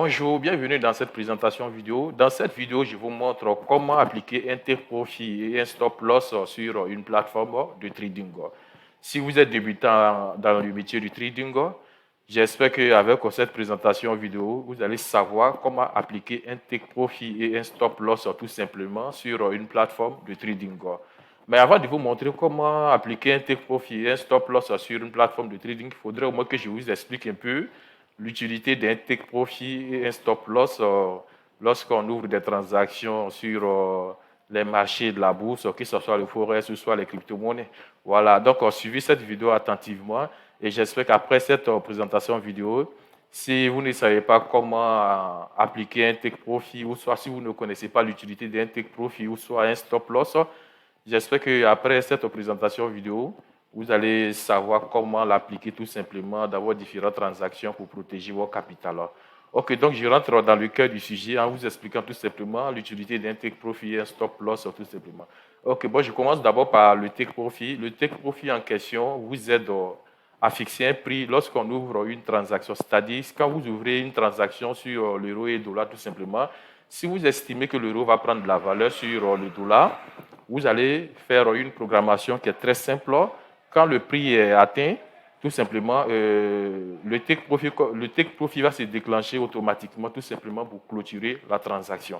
Bonjour, bienvenue dans cette présentation vidéo. Dans cette vidéo, je vous montre comment appliquer un take profit et un stop loss sur une plateforme de trading. Si vous êtes débutant dans le métier du trading, j'espère qu'avec cette présentation vidéo, vous allez savoir comment appliquer un take profit et un stop loss tout simplement sur une plateforme de trading. Mais avant de vous montrer comment appliquer un take profit et un stop loss sur une plateforme de trading, il faudrait au moins que je vous explique un peu l'utilité d'un take profit et un stop loss lorsqu'on ouvre des transactions sur les marchés de la bourse, que ce soit le forex ou soit les crypto-monnaies. Voilà, donc suivez cette vidéo attentivement et j'espère qu'après cette présentation vidéo, si vous ne savez pas comment appliquer un take profit ou soit si vous ne connaissez pas l'utilité d'un take profit ou soit un stop loss, j'espère qu'après cette présentation vidéo, vous allez savoir comment l'appliquer tout simplement dans vos différentes transactions pour protéger vos capital. Ok, donc je rentre dans le cœur du sujet en vous expliquant tout simplement l'utilité d'un take profit et un stop loss tout simplement. Ok, bon, je commence d'abord par le take profit. Le take profit en question vous aide à fixer un prix lorsqu'on ouvre une transaction. C'est-à-dire, quand vous ouvrez une transaction sur l'euro et le dollar tout simplement, si vous estimez que l'euro va prendre de la valeur sur le dollar, vous allez faire une programmation qui est très simple. Quand le prix est atteint, tout simplement, le take profit va se déclencher automatiquement, tout simplement pour clôturer la transaction.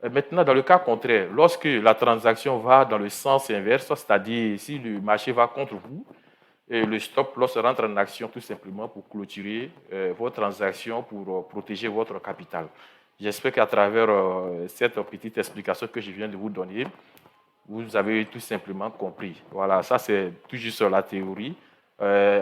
Maintenant, dans le cas contraire, lorsque la transaction va dans le sens inverse, c'est-à-dire si le marché va contre vous, le stop loss rentre en action tout simplement pour clôturer vos transactions, pour protéger votre capital. J'espère qu'à travers cette petite explication que je viens de vous donner, vous avez tout simplement compris. Voilà, ça c'est tout juste la théorie.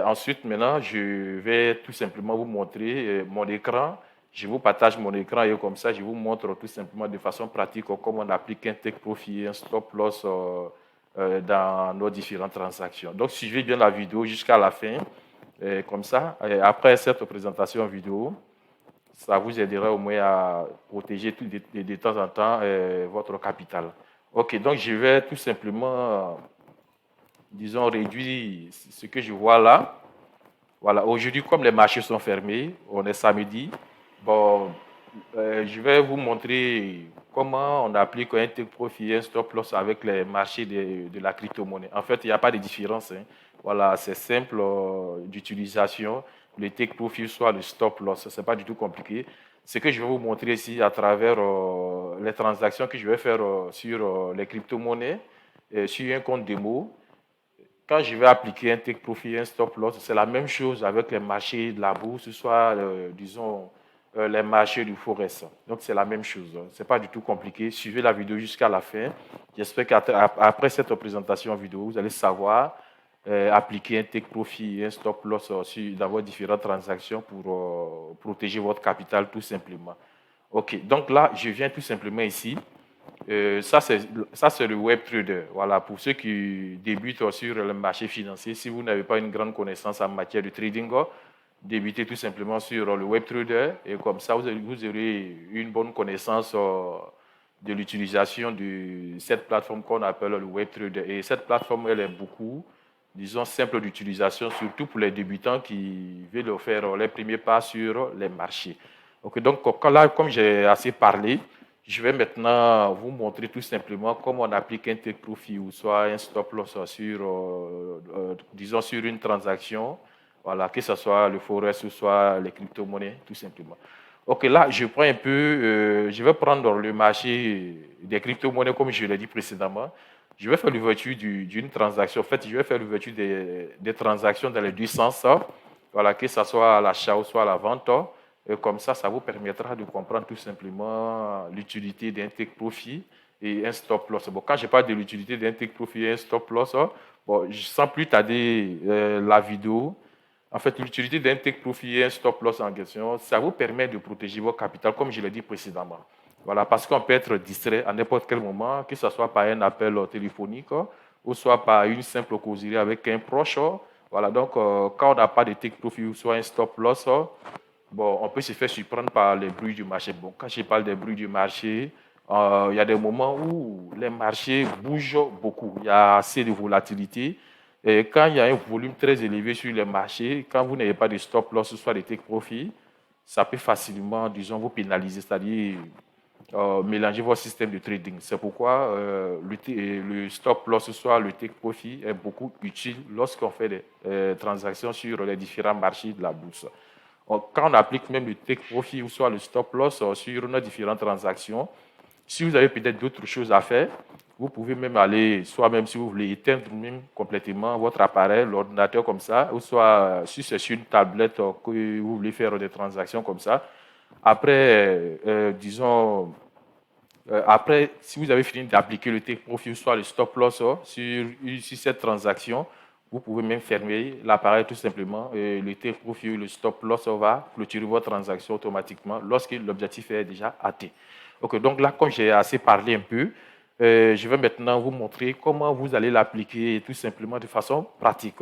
Ensuite, maintenant, je vais tout simplement vous montrer mon écran. Je vous partage mon écran et comme ça, je vous montre tout simplement de façon pratique comment on applique un take profit et un stop loss dans nos différentes transactions. Donc, suivez bien la vidéo jusqu'à la fin. Comme ça, après cette présentation vidéo, ça vous aidera au moins à protéger de temps en temps votre capital. Ok, donc je vais tout simplement, disons, réduire ce que je vois là. Voilà, aujourd'hui, comme les marchés sont fermés, on est samedi, bon, je vais vous montrer comment on applique un take profit et un stop loss avec les marchés de la crypto-monnaie. En fait, il n'y a pas de différence. Hein. Voilà, c'est simple d'utilisation. Le take profit soit le stop loss, ce n'est pas du tout compliqué. Ce que je vais vous montrer ici à travers les transactions que je vais faire sur les crypto-monnaies, sur un compte démo, quand je vais appliquer un take profit et un stop loss, c'est la même chose avec les marchés de la bourse, soit, disons, les marchés du forex. Donc, c'est la même chose. Ce n'est pas du tout compliqué. Suivez la vidéo jusqu'à la fin. J'espère qu'après cette présentation vidéo, vous allez savoir appliquer un take profit et un stop loss dans vos différentes transactions pour protéger votre capital tout simplement. OK, donc là, je viens tout simplement ici. Ça, c'est le web trader. Voilà, pour ceux qui débutent sur le marché financier, si vous n'avez pas une grande connaissance en matière de trading, débutez tout simplement sur le web trader et comme ça, vous aurez une bonne connaissance de l'utilisation de cette plateforme qu'on appelle le web trader. Et cette plateforme, elle est beaucoup, disons, simple d'utilisation, surtout pour les débutants qui veulent faire les premiers pas sur les marchés. Okay, donc, là, comme j'ai assez parlé, je vais maintenant vous montrer tout simplement comment on applique un take profit ou soit un stop loss sur, disons, sur une transaction, voilà, que ce soit le forex ou soit les crypto-monnaies, tout simplement. Ok, là, je prends un peu, je vais prendre le marché des crypto-monnaies comme je l'ai dit précédemment. Je vais faire l'ouverture d'une transaction. En fait, je vais faire l'ouverture des transactions dans les deux sens, voilà, que ce soit à l'achat ou soit à la vente. Et comme ça vous permettra de comprendre tout simplement l'utilité d'un take profit et un stop loss. Bon, quand je parle de l'utilité d'un take profit et un stop loss, bon, sans plus tarder la vidéo, en fait, l'utilité d'un take profit et un stop loss en question, ça vous permet de protéger vos capitaux, comme je l'ai dit précédemment. Voilà, parce qu'on peut être distrait à n'importe quel moment, que ce soit par un appel téléphonique ou soit par une simple causerie avec un proche. Voilà, donc quand on n'a pas de take profit ou soit un stop loss, bon, on peut se faire surprendre par les bruits du marché. Bon, quand je parle des bruits du marché, il y a des moments où les marchés bougent beaucoup. Il y a assez de volatilité. Et quand il y a un volume très élevé sur les marchés, quand vous n'avez pas de stop loss, soit de take profit, ça peut facilement, disons, vous pénaliser, c'est-à-dire mélanger votre système de trading. C'est pourquoi le stop loss, soit le take profit, est beaucoup utile lorsqu'on fait des transactions sur les différents marchés de la bourse. Quand on applique même le take profit ou soit le stop loss sur nos différentes transactions, si vous avez peut-être d'autres choses à faire, vous pouvez même aller, soit même si vous voulez éteindre même complètement votre appareil, l'ordinateur comme ça, ou soit si c'est sur une tablette que vous voulez faire des transactions comme ça. Après, disons, après, si vous avez fini d'appliquer le take profit, soit le stop loss sur cette transaction, vous pouvez même fermer l'appareil tout simplement. Et le take profit ou le stop loss va clôturer votre transaction automatiquement lorsque l'objectif est déjà atteint. Ok, donc là, comme j'ai assez parlé un peu, je vais maintenant vous montrer comment vous allez l'appliquer tout simplement de façon pratique.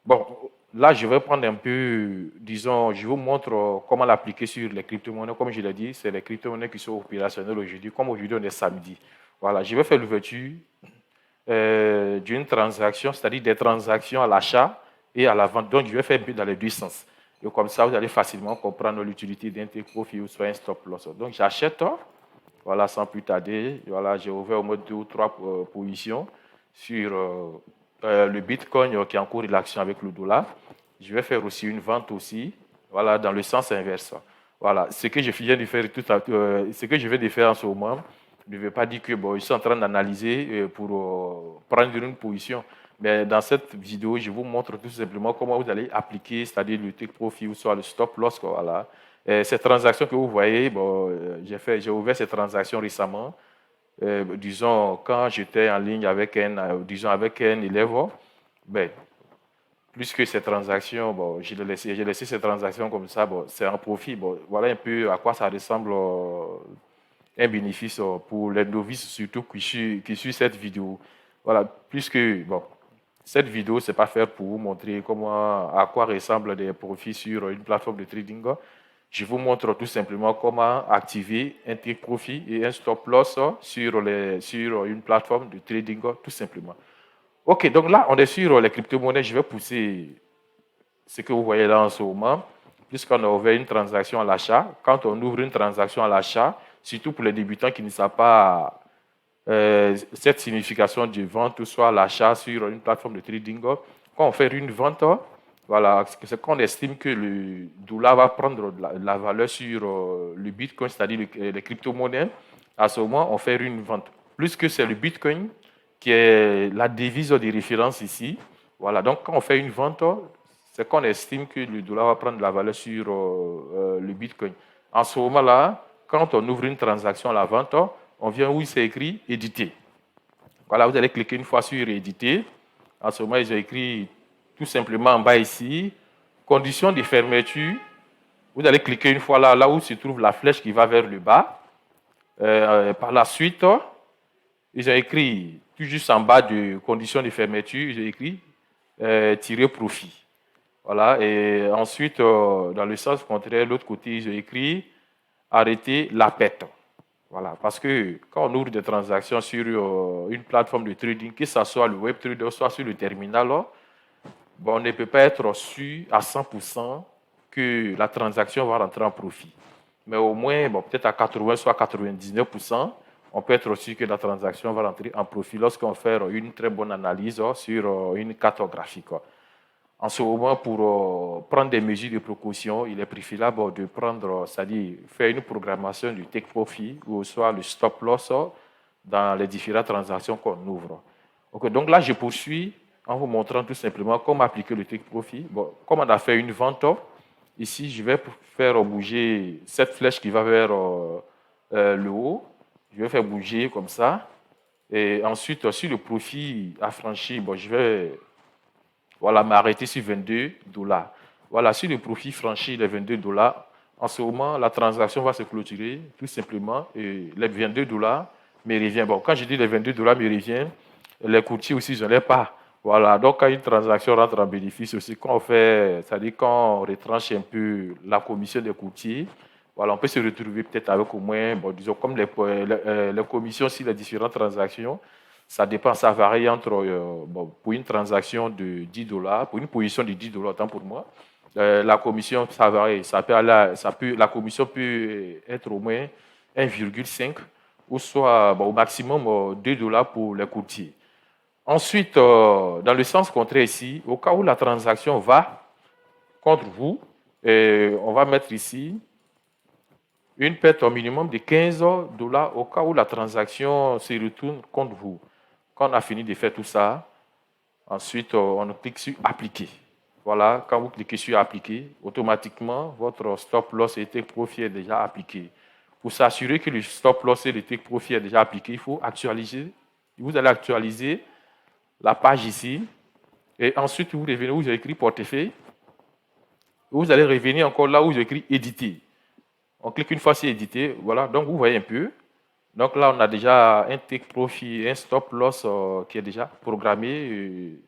Bon, là, je vais prendre un peu, disons, je vous montre comment l'appliquer sur les crypto-monnaies. Comme je l'ai dit, c'est les crypto-monnaies qui sont opérationnelles aujourd'hui. Comme aujourd'hui, on est samedi. Voilà, je vais faire l'ouverture d'une transaction, c'est-à-dire des transactions à l'achat et à la vente. Donc, je vais faire un peu dans les deux sens. Et comme ça, vous allez facilement comprendre l'utilité d'un take profit ou soit un stop loss. Donc, j'achète, voilà, sans plus tarder. Voilà, j'ai ouvert au moins 2 ou 3 positions sur le Bitcoin qui est en corrélation avec le dollar. Je vais faire aussi une vente aussi, voilà, dans le sens inverse. Voilà, ce que je viens de faire ce que je vais de faire en ce moment ne veut pas dire que bon, je suis en train d'analyser pour prendre une position. Mais dans cette vidéo, je vous montre tout simplement comment vous allez appliquer, c'est-à-dire le take profit ou soit le stop loss. Voilà. Ces transactions que vous voyez, bon, j'ai ouvert ces transactions récemment. Disons, quand j'étais en ligne avec avec un élève, ben, plus que ces transactions, bon, j'ai laissé ces transactions comme ça, bon, c'est un profit. Bon, voilà un peu à quoi ça ressemble un bénéfice pour les novices, surtout qui suivent cette vidéo. Voilà, puisque, bon, cette vidéo, c'est pas faire pour vous montrer à quoi ressemblent des profits sur une plateforme de trading. Je vous montre tout simplement comment activer un take profit et un stop loss sur une plateforme de trading, tout simplement. Ok, donc là, on est sur les crypto-monnaies. Je vais pousser ce que vous voyez là en ce moment, puisqu'on a ouvert une transaction à l'achat. Quand on ouvre une transaction à l'achat, surtout pour les débutants qui ne savent pas cette signification de vente, soit l'achat sur une plateforme de trading, quand on fait une vente, voilà, c'est qu'on estime que le dollar va prendre la valeur sur le Bitcoin, c'est-à-dire les crypto-monnaies. À ce moment, on fait une vente. Plus que c'est le Bitcoin qui est la devise de référence ici. Voilà, donc quand on fait une vente, c'est qu'on estime que le dollar va prendre la valeur sur le Bitcoin. En ce moment-là, quand on ouvre une transaction à la vente, on vient où il s'est écrit éditer. Voilà, vous allez cliquer une fois sur éditer. En ce moment, ils ont écrit tout simplement en bas ici, conditions de fermeture. Vous allez cliquer une fois là où se trouve la flèche qui va vers le bas. Par la suite, ils ont écrit tout juste en bas de conditions de fermeture, ils ont écrit tirer profit. Voilà, et ensuite, dans le sens contraire, l'autre côté, ils ont écrit arrêter la perte. Voilà, parce que quand on ouvre des transactions sur une plateforme de trading, que ce soit le web trader, soit sur le terminal, bon, on ne peut pas être sûr à 100% que la transaction va rentrer en profit. Mais au moins, bon, peut-être à 80, soit 99%, on peut être sûr que la transaction va rentrer en profit lorsqu'on fait une très bonne analyse sur une carte graphique. En ce moment, pour prendre des mesures de précaution, il est préférable de prendre, c'est-à-dire faire une programmation du take profit ou soit le stop loss dans les différentes transactions qu'on ouvre. Okay, donc là, je poursuis en vous montrant tout simplement comment appliquer le take profit. Bon, comme on a fait une vente, ici, je vais faire bouger cette flèche qui va vers le haut. Je vais faire bouger comme ça. Et ensuite, si le profit a franchi, bon, je vais voilà, m'arrêter sur 22 $. Voilà, si le profit franchit les 22 $, en ce moment, la transaction va se clôturer tout simplement et les 22 $ me reviennent. Bon, quand je dis les 22 $ me reviennent, les courtiers aussi, je n'ai pas. Voilà, donc quand une transaction rentre en bénéfice aussi, quand on fait, c'est-à-dire quand on retranche un peu la commission des courtiers, voilà, on peut se retrouver peut-être avec au moins, bon, disons, comme les commissions sur les différentes transactions, ça dépend, ça varie entre, bon, pour une transaction de 10 $, pour une position de 10 $, tant pour moi, La commission, ça varie. La commission peut être au moins 1,5 ou soit au maximum $2 pour les courtiers. Ensuite, dans le sens contraire ici, au cas où la transaction va contre vous, on va mettre ici une perte au minimum de $15 au cas où la transaction se retourne contre vous. Quand on a fini de faire tout ça, ensuite on clique sur appliquer. Voilà, quand vous cliquez sur appliquer, automatiquement votre stop loss et take profit est déjà appliqué. Pour s'assurer que le stop loss et le take profit est déjà appliqué, il faut actualiser. Vous allez actualiser la page ici et ensuite vous revenez où vous avez écrit portefeuille. Vous allez revenir encore là où j'ai écrit éditer. On clique une fois sur éditer, voilà, donc vous voyez un peu. Donc là, on a déjà un take profit, un stop loss qui est déjà programmé.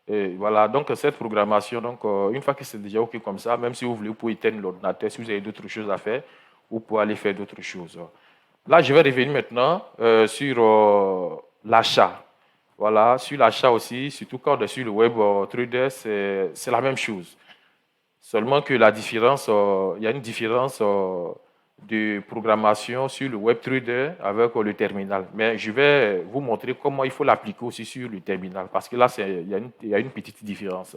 Et voilà, donc cette programmation, donc, une fois que c'est déjà OK comme ça, même si vous voulez, vous pouvez éteindre l'ordinateur, si vous avez d'autres choses à faire, vous pouvez aller faire d'autres choses. Là, je vais revenir maintenant sur l'achat. Voilà, sur l'achat aussi, surtout quand on est sur le web trader, c'est la même chose. Seulement que la différence, il y a une différence de programmation sur le WebTrader avec le terminal. Mais je vais vous montrer comment il faut l'appliquer aussi sur le terminal, parce que là, il y a une petite différence.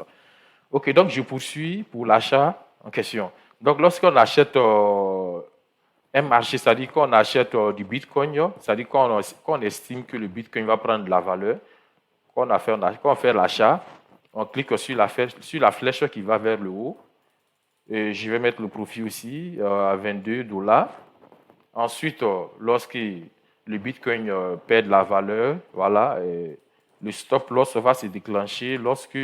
OK, donc je poursuis pour l'achat en question. Donc, lorsqu'on achète un marché, c'est-à-dire qu'on achète du Bitcoin, c'est-à-dire qu'on estime que le Bitcoin va prendre de la valeur, quand on fait l'achat, on clique sur la flèche qui va vers le haut. Et je vais mettre le profit aussi à $22. Ensuite, lorsque le Bitcoin perd de la valeur, voilà, le stop loss va se déclencher lorsque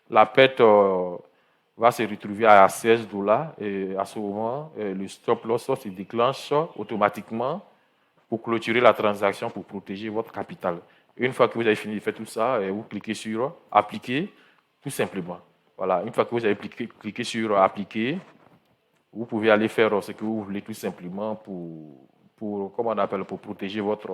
la perte va se retrouver à $16. Et à ce moment, le stop loss se déclenche automatiquement pour clôturer la transaction, pour protéger votre capital. Une fois que vous avez fini de faire tout ça, vous cliquez sur appliquer, tout simplement. Voilà, une fois que vous avez cliqué sur appliquer, vous pouvez aller faire ce que vous voulez tout simplement comment on appelle, pour protéger votre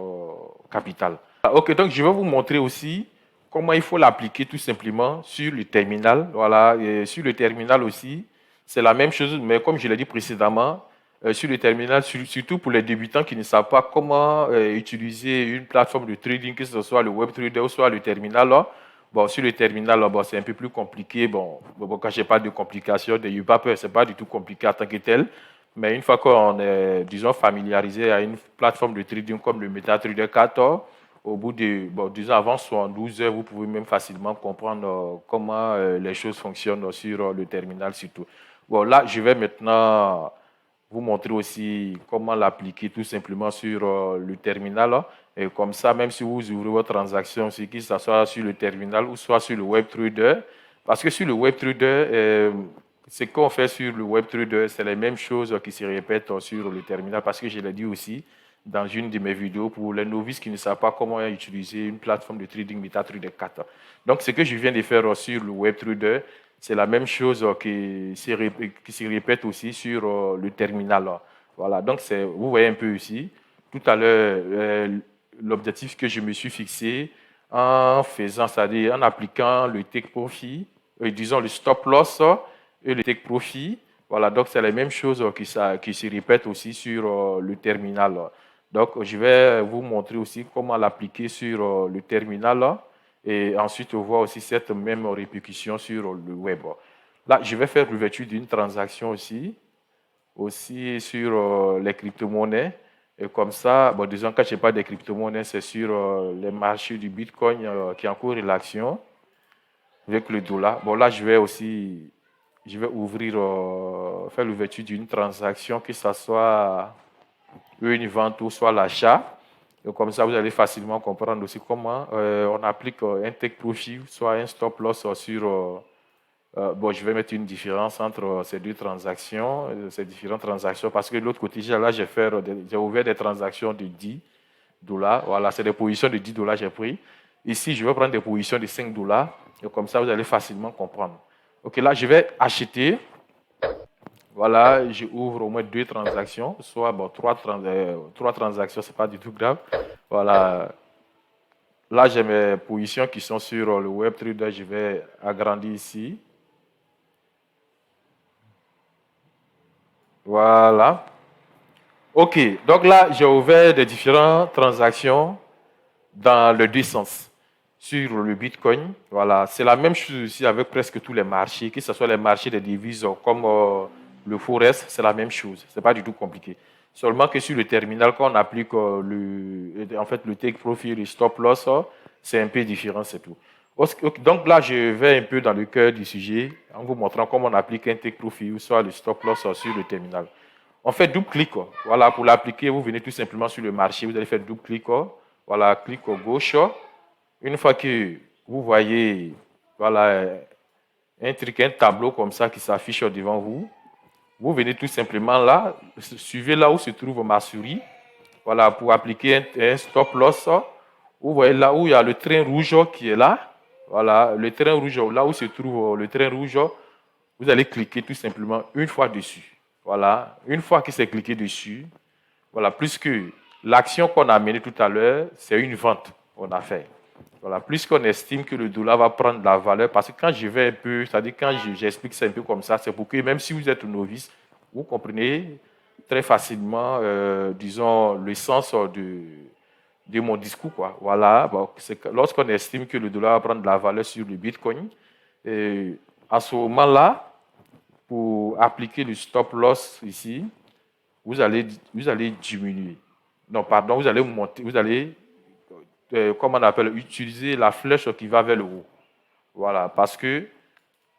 capital. Ok, donc je vais vous montrer aussi comment il faut l'appliquer tout simplement sur le terminal. Voilà, et sur le terminal aussi, c'est la même chose, mais comme je l'ai dit précédemment, sur le terminal, surtout pour les débutants qui ne savent pas comment utiliser une plateforme de trading, que ce soit le WebTrader ou soit le terminal. Là, bon, sur le terminal, là, bon, c'est un peu plus compliqué. Bon, quand je parle de complications, n'ayez pas peur, ce n'est pas du tout compliqué en tant que tel. Mais une fois qu'on est, disons, familiarisé à une plateforme de trading comme le MetaTrader 4, au bout de, bon, disons, avant 72 heures, vous pouvez même facilement comprendre comment les choses fonctionnent sur le terminal surtout. Bon, là, je vais maintenant vous montrer aussi comment l'appliquer tout simplement sur le terminal. Et comme ça, même si vous ouvrez votre transaction, que ce soit sur le terminal ou soit sur le WebTrader, parce que sur le WebTrader, ce qu'on fait sur le WebTrader, c'est les mêmes choses qui se répètent sur le terminal, parce que je l'ai dit aussi dans une de mes vidéos pour les novices qui ne savent pas comment utiliser une plateforme de trading MetaTrader 4. Donc, ce que je viens de faire sur le WebTrader, c'est la même chose qui se répète aussi sur le terminal. Voilà, donc vous voyez un peu ici, tout à l'heure, l'objectif que je me suis fixé en faisant, c'est-à-dire en appliquant le take profit, disons le stop loss et le take profit. Voilà, donc c'est la même chose qui se répète aussi sur le terminal. Donc, je vais vous montrer aussi comment l'appliquer sur le terminal et ensuite on voit aussi cette même répercussion sur le web. Là, je vais faire l'ouverture d'une transaction aussi sur les crypto-monnaies. Et comme ça, bon, disons que je n'ai pas de crypto-monnaies, c'est sur les marchés du Bitcoin qui est en cours de l'action avec le dollar. Bon, là, je vais ouvrir, faire l'ouverture d'une transaction, que ce soit une vente ou soit l'achat. Et comme ça, vous allez facilement comprendre aussi comment on applique un take profit, soit un stop loss sur. Bon, je vais mettre une différence entre ces deux transactions, ces différentes transactions, parce que de l'autre côté, là, j'ai ouvert des transactions de $10. Voilà, c'est des positions de $10 j'ai pris. Ici, je vais prendre des positions de $5. Et comme ça, vous allez facilement comprendre. OK, là, je vais acheter. Voilà, j'ouvre au moins deux transactions, soit bon, trois transactions, c'est pas du tout grave. Voilà, là j'ai mes positions qui sont sur le WebTrader, je vais agrandir ici. Voilà. OK. Donc là, j'ai ouvert des différentes transactions dans le deux sens sur le Bitcoin. Voilà. C'est la même chose aussi avec presque tous les marchés, que ce soit les marchés des devises comme le Forex, c'est la même chose. C'est pas du tout compliqué. Seulement que sur le terminal, quand on applique en fait, le take profit, le stop loss, c'est un peu différent, c'est tout. Donc là, je vais un peu dans le cœur du sujet en vous montrant comment on applique un take profit ou soit le stop loss sur le terminal. On fait double clic. Voilà, pour l'appliquer, vous venez tout simplement sur le marché, vous allez faire double clic. Voilà, clic gauche. Une fois que vous voyez voilà, un truc, un tableau comme ça qui s'affiche devant vous, vous venez tout simplement là, suivez là où se trouve ma souris, voilà, pour appliquer un stop loss. Vous voyez là où il y a le train rouge qui est là, voilà, le train rouge, là où se trouve le train rouge, vous allez cliquer tout simplement une fois dessus. Voilà, une fois que c'est cliqué dessus, voilà, plus que l'action qu'on a menée tout à l'heure, c'est une vente qu'on a fait. Voilà, plus qu'on estime que le dollar va prendre de la valeur, parce que quand je vais un peu, c'est-à-dire quand j'explique ça un peu comme ça, c'est pour que même si vous êtes novice, vous comprenez très facilement, disons, le sens de mon discours, quoi. Voilà, bon, lorsqu'on estime que le dollar va prendre de la valeur sur le Bitcoin, et à ce moment-là, pour appliquer le stop loss ici, vous allez diminuer. Non, pardon, vous allez monter, vous allez, comment on appelle, utiliser la flèche qui va vers le haut. Voilà, parce que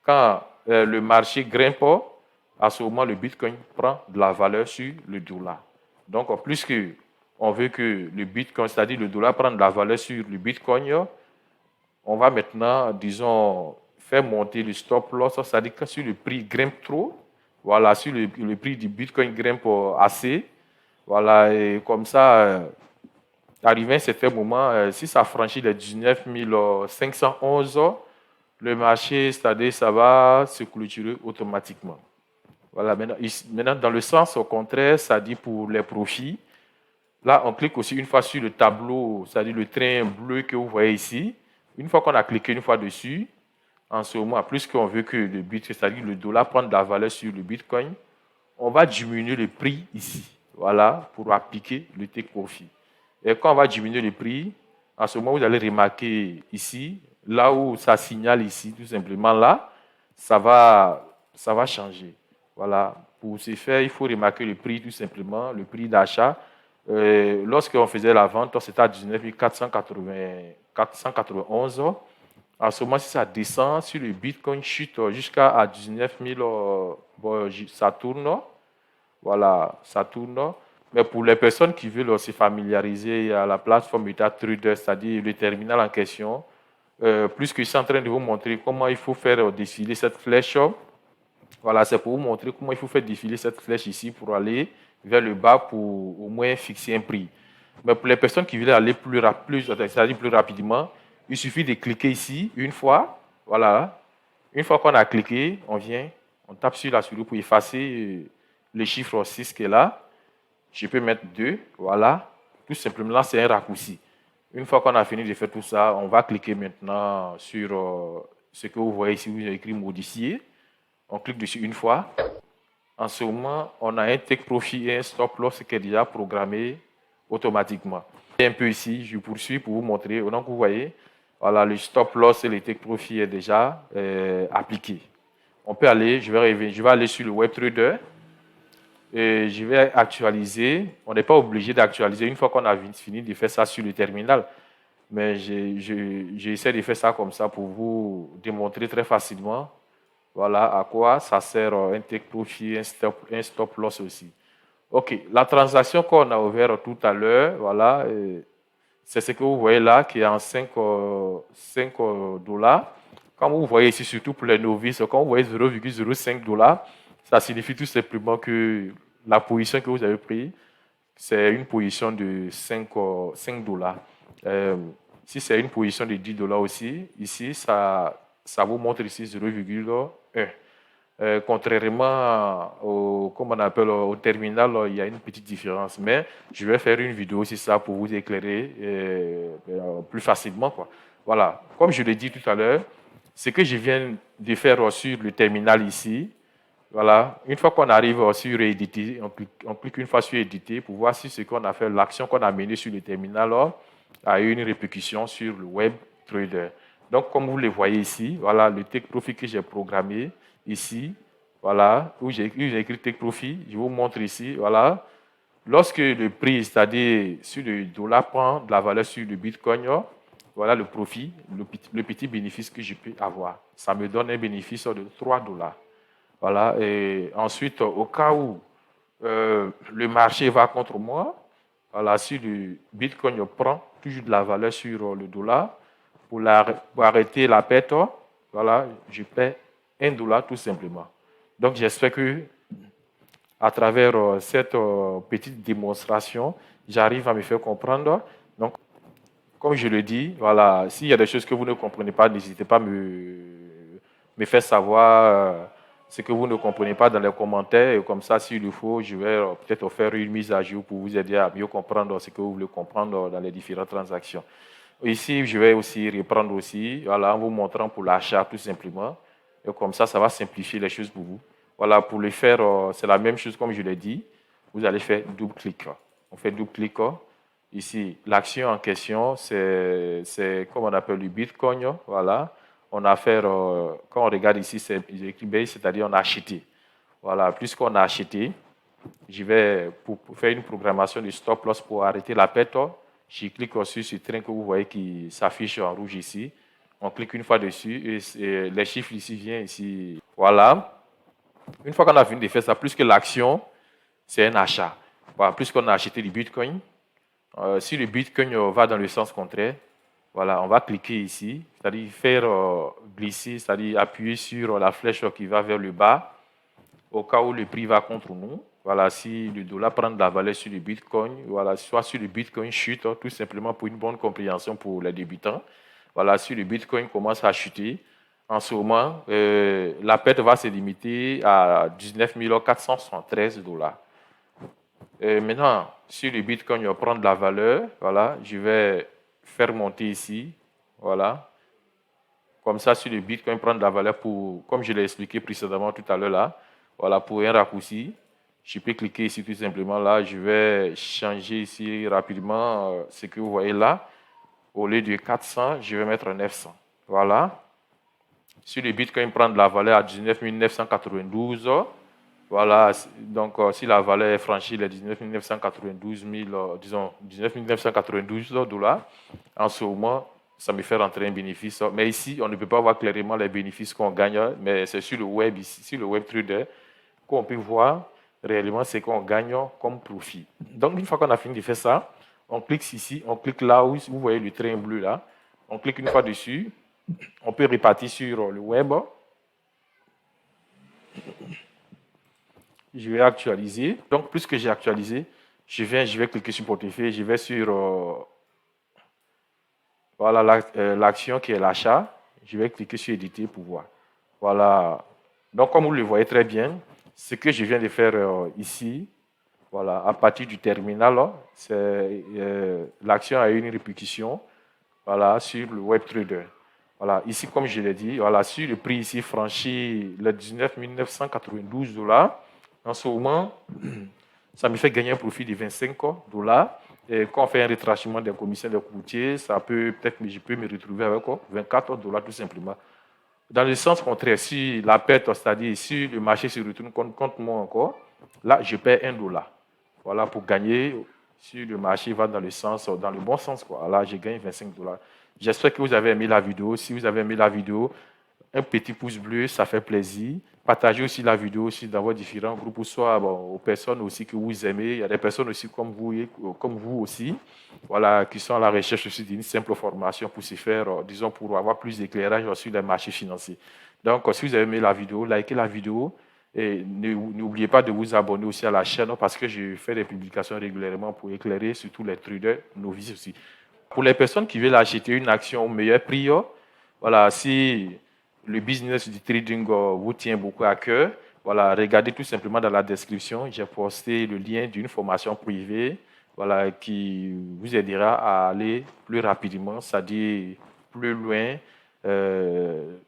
quand le marché grimpe, à ce moment, le Bitcoin prend de la valeur sur le dollar. Donc, plus que on veut que le Bitcoin, c'est-à-dire le dollar, prenne de la valeur sur le Bitcoin, on va maintenant, disons, faire monter le stop loss, c'est-à-dire que si le prix grimpe trop, voilà, si le prix du Bitcoin grimpe assez, voilà, et comme ça, arrivé à un certain moment, si ça franchit les 19 511, le marché, c'est-à-dire ça va se clôturer automatiquement. Voilà, maintenant, dans le sens au contraire, ça dit pour les profits. Là, on clique aussi une fois sur le tableau, c'est-à-dire le train bleu que vous voyez ici. Une fois qu'on a cliqué une fois dessus, en ce moment, plus qu'on veut que le Bitcoin, c'est-à-dire le dollar prenne de la valeur sur le Bitcoin, on va diminuer le prix ici. Voilà, pour appliquer le take profit. Et quand on va diminuer le prix, en ce moment, vous allez remarquer ici, là où ça signale ici, tout simplement là, ça va changer. Voilà. Pour ce faire, il faut remarquer le prix, tout simplement, le prix d'achat. Lorsqu'on faisait la vente, c'était à 19 491. En ce moment, si ça descend, si le Bitcoin chute jusqu'à 19 000, ça tourne. Voilà, ça tourne. Mais pour les personnes qui veulent se familiariser à la plateforme MetaTrader, c'est-à-dire le terminal en question, plus que je suis en train de vous montrer comment il faut faire défiler cette flèche. Voilà, c'est pour vous montrer comment il faut faire défiler cette flèche ici pour aller vers le bas pour au moins fixer un prix. Mais pour les personnes qui veulent aller c'est-à-dire plus rapidement, il suffit de cliquer ici une fois. Voilà. Une fois qu'on a cliqué, on vient, on tape sur la souris pour effacer le chiffre 6 qui est là. Je peux mettre 2, voilà. Tout simplement, là, c'est un raccourci. Une fois qu'on a fini de faire tout ça, on va cliquer maintenant sur ce que vous voyez ici, où il y a écrit modifier. On clique dessus une fois. En ce moment, on a un take profit et un stop loss qui est déjà programmé automatiquement. Et un peu ici, je poursuis pour vous montrer. Donc, vous voyez, voilà, le stop loss et le take profit est déjà appliqué. On peut aller, je vais aller sur le WebTrader. Et je vais actualiser. On n'est pas obligé d'actualiser une fois qu'on a fini de faire ça sur le terminal. Mais j'essaie de faire ça comme ça pour vous démontrer très facilement voilà à quoi ça sert un take profit, un stop loss aussi. OK, la transaction qu'on a ouverte tout à l'heure, voilà, c'est ce que vous voyez là qui est en 5 $. Comme vous voyez ici, surtout pour les novices, quand vous voyez 0,05 $, ça signifie tout simplement que la position que vous avez prise, c'est une position de 5 $. Si c'est une position de 10 $ aussi, ici, ça vous montre ici 0,1. Contrairement au, comme on appelle, au terminal, il y a une petite différence. Mais je vais faire une vidéo sur ça pour vous éclairer plus facilement, quoi. Voilà. Comme je l'ai dit tout à l'heure, ce que je viens de faire sur le terminal ici, Voilà, une fois qu'on arrive sur éditer, on clique une fois sur éditer pour voir si ce qu'on a fait, l'action qu'on a menée sur le terminal a eu une répercussion sur le web trader. Donc, comme vous le voyez ici, voilà le take profit que j'ai programmé ici, voilà, où j'ai écrit take profit, je vous montre ici, voilà. Lorsque le prix, c'est-à-dire sur le dollar, prend de la valeur sur le Bitcoin, voilà le profit, le petit bénéfice que je peux avoir. Ça me donne un bénéfice de 3 dollars. Voilà, et ensuite, au cas où le marché va contre moi, voilà, si le Bitcoin prend toujours de la valeur sur le dollar, pour arrêter la perte, voilà, je paie 1 dollar tout simplement. Donc, j'espère que à travers cette petite démonstration, j'arrive à me faire comprendre. Donc, comme je le dis, voilà, s'il y a des choses que vous ne comprenez pas, n'hésitez pas à me faire savoir ce que vous ne comprenez pas dans les commentaires. Et comme ça, s'il le faut, je vais peut-être faire une mise à jour pour vous aider à mieux comprendre ce que vous voulez comprendre dans les différentes transactions. Ici, je vais aussi reprendre aussi, voilà, en vous montrant pour l'achat tout simplement. Et comme ça va simplifier les choses pour vous. Voilà, pour le faire, c'est la même chose comme je l'ai dit. Vous allez faire double-clic. On fait double-clic. Ici, l'action en question, c'est comme on appelle le Bitcoin. Voilà. On a fait, quand on regarde ici, c'est écrit base, c'est-à-dire on a acheté. Voilà, puisqu'on a acheté, je vais pour faire une programmation de stop loss pour arrêter la perte. Je clique sur ce train que vous voyez qui s'affiche en rouge ici. On clique une fois dessus et les chiffres ici viennent ici. Voilà. Une fois qu'on a fini de faire ça, plus que l'action, c'est un achat. Voilà, plus qu'on a acheté du Bitcoin, si le Bitcoin va dans le sens contraire, voilà, on va cliquer ici, c'est-à-dire faire glisser, c'est-à-dire appuyer sur la flèche qui va vers le bas, au cas où le prix va contre nous. Voilà, si le dollar prend de la valeur sur le Bitcoin, voilà, soit sur le Bitcoin chute, tout simplement pour une bonne compréhension pour les débutants. Voilà, si le Bitcoin commence à chuter, en ce moment, la perte va se limiter à 19 473 dollars. Maintenant, si le Bitcoin prend de la valeur, voilà, je vais faire monter ici, voilà. Comme ça, si le Bitcoin prend de la valeur pour, comme je l'ai expliqué précédemment tout à l'heure là, voilà, pour un raccourci, je peux cliquer ici tout simplement là, je vais changer ici rapidement ce que vous voyez là. Au lieu de 400, je vais mettre 900. Voilà. Si le Bitcoin prend de la valeur à 19 992, voilà, donc si la valeur est franchie les 19 992 000, disons 19 992 dollars, en ce moment, ça me fait rentrer un bénéfice. Mais ici, on ne peut pas voir clairement les bénéfices qu'on gagne, mais c'est sur le web, ici, sur le web trader, qu'on peut voir réellement ce qu'on gagne comme profit. Donc, une fois qu'on a fini de faire ça, on clique ici, on clique là où vous voyez le train bleu là, on clique une fois dessus, on peut répartir sur le web. Je vais actualiser. Donc, plus que j'ai actualisé, je vais cliquer sur portefeuille, je vais sur voilà l'action qui est l'achat. Je vais cliquer sur éditer pour voir. Voilà. Donc, comme vous le voyez très bien, ce que je viens de faire ici, voilà, à partir du terminal, c'est l'action a eu une répercussion, voilà, sur le web trader. Voilà, ici, comme je l'ai dit, voilà, si le prix ici franchit les 19 992 dollars, en ce moment, ça me fait gagner un profit de 25 dollars. Et quand on fait un retracement des commissions des courtiers, ça peut peut-être je peux me retrouver avec 24 dollars tout simplement. Dans le sens contraire, si la perte, c'est-à-dire si le marché se retourne contre moi encore, là, je perds 1 dollar. Voilà, pour gagner, si le marché va dans le sens, dans le bon sens, quoi. Là, je gagne 25 dollars. J'espère que vous avez aimé la vidéo. Si vous avez aimé la vidéo, un petit pouce bleu, ça fait plaisir. Partagez aussi la vidéo aussi dans vos différents groupes, ou soit aux personnes aussi que vous aimez. Il y a des personnes aussi comme vous aussi, voilà, qui sont à la recherche aussi d'une simple formation pour se faire, disons, pour avoir plus d'éclairage sur les marchés financiers. Donc, si vous avez aimé la vidéo, likez la vidéo et n'oubliez pas de vous abonner aussi à la chaîne parce que je fais des publications régulièrement pour éclairer surtout les traders novices aussi. Pour les personnes qui veulent acheter une action au meilleur prix, voilà, si le business du trading vous tient beaucoup à cœur, voilà, regardez tout simplement dans la description. J'ai posté le lien d'une formation privée, voilà, qui vous aidera à aller plus rapidement, c'est-à-dire plus loin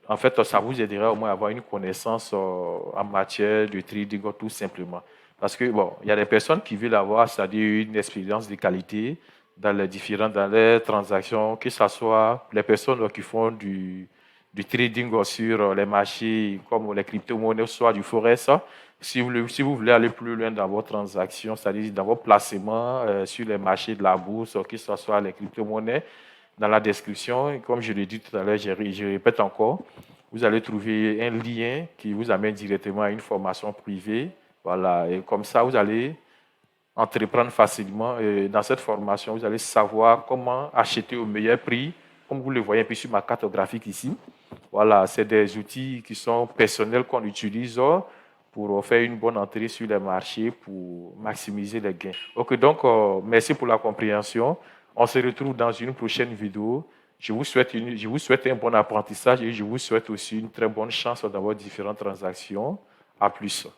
En fait, ça vous aidera au moins à avoir une connaissance en matière de trading tout simplement. Parce que, bon, il y a des personnes qui veulent avoir, c'est-à-dire une expérience de qualité dans les transactions, que ce soit les personnes qui font du trading sur les marchés comme les crypto-monnaies, soit du forex. Si vous voulez aller plus loin dans vos transactions, c'est-à-dire dans vos placements sur les marchés de la bourse, que ce soit les crypto-monnaies, dans la description, et comme je l'ai dit tout à l'heure, je répète encore, vous allez trouver un lien qui vous amène directement à une formation privée. Voilà, et comme ça, vous allez entreprendre facilement. Et dans cette formation, vous allez savoir comment acheter au meilleur prix, comme vous le voyez un peu sur ma carte graphique ici. Voilà, c'est des outils qui sont personnels qu'on utilise pour faire une bonne entrée sur les marchés pour maximiser les gains. Ok, donc merci pour la compréhension. On se retrouve dans une prochaine vidéo. Je vous souhaite un bon apprentissage et je vous souhaite aussi une très bonne chance dans vos différentes transactions. À plus.